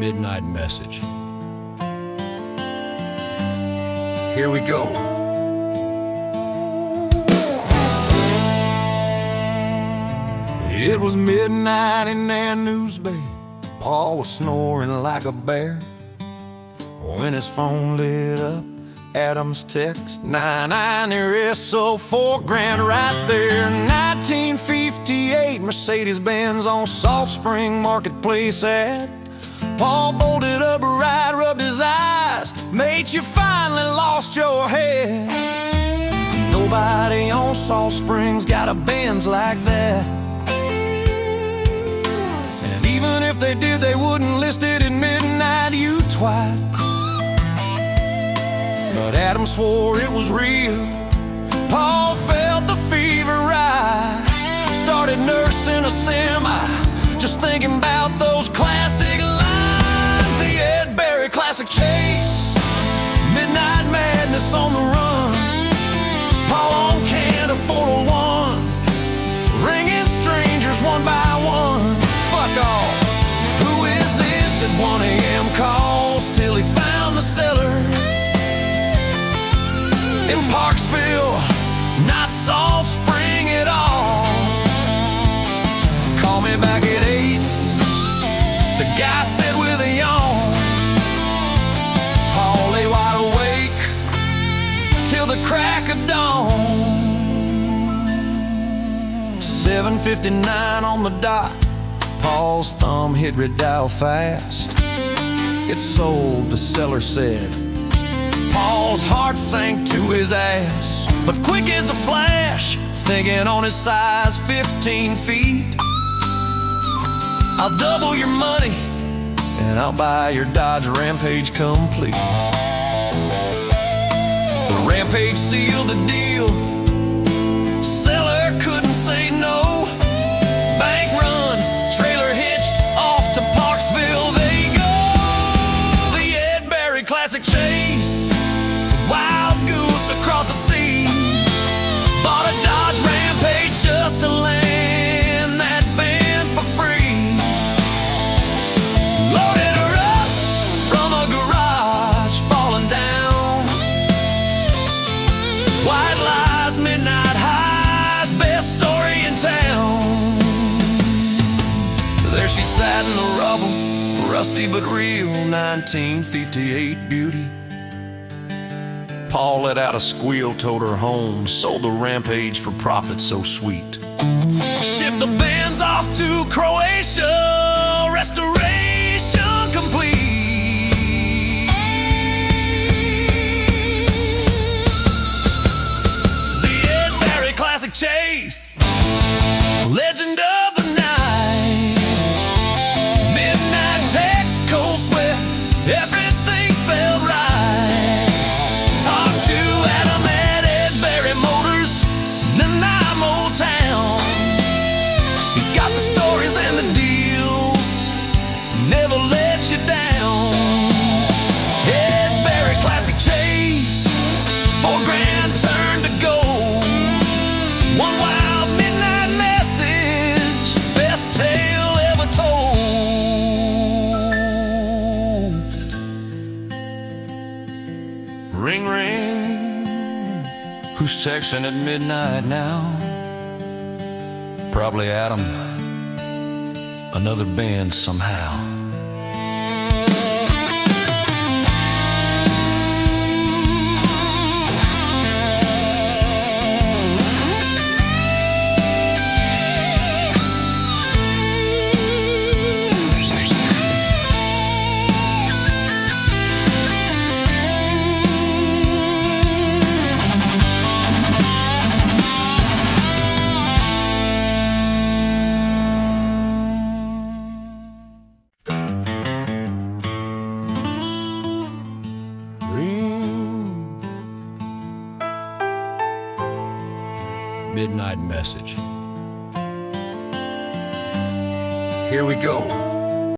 Midnight message. Here we go. It was midnight in that news bay. Paul was snoring like a bear when his phone lit up. Adam's text, 99, there is so $4,000 right there. 1958 Mercedes Benz on Salt Spring Marketplace ad. Paul bolted up a ride, rubbed his eyes. Mate, you finally lost your head. Nobody on Salt Springs got a Benz like that. And even if they did, they wouldn't list it at midnight, you twat. But Adam swore it was real. Paul felt the fever rise. Started nursing a semi, just thinking about those classic lines. The Ed Berry classic chase, midnight madness on the run. Paul on can't afford a one, ringing strangers one by one. Fuck off, who is this at 1 a.m. calls till he found the seller in Parksville, not Salt Spring at all. Call me back at 8, the guy said with a yawn. Paul lay wide awake till the crack of dawn. 7:59 on the dot, Paul's thumb hit redial fast. It's sold, the seller said. Paul's heart sank to his ass, but quick as a flash, thinking on his size 15 feet. I'll double your money, and I'll buy your Dodge Rampage complete. The Rampage sealed the deal. Seller couldn't say no. Bank run, trailer hitched, off to Parksville they go. The Ed Berry classic chase, wild goose across the sea. Bought a Dodge Rampage just to land that Benz for free. Loaded her up from a garage, falling down. White lies, midnight highs, best story in town. There she sat in the rubble, rusty but real, 1958 beauty. Paul let out a squeal, towed her home, sold the Rampage for profit so sweet. Shipped the Benz off to Croatia, restoration complete. The Ed Berry classic chase, legend of the night. Midnight text, cold sweat, everything felt right. Never let you down. Ed Berry classic chase, $4,000 turned to gold. One wild midnight message, best tale ever told. Ring ring, who's texting at midnight now? Probably Adam. Another Benz somehow. Midnight message. Here we go.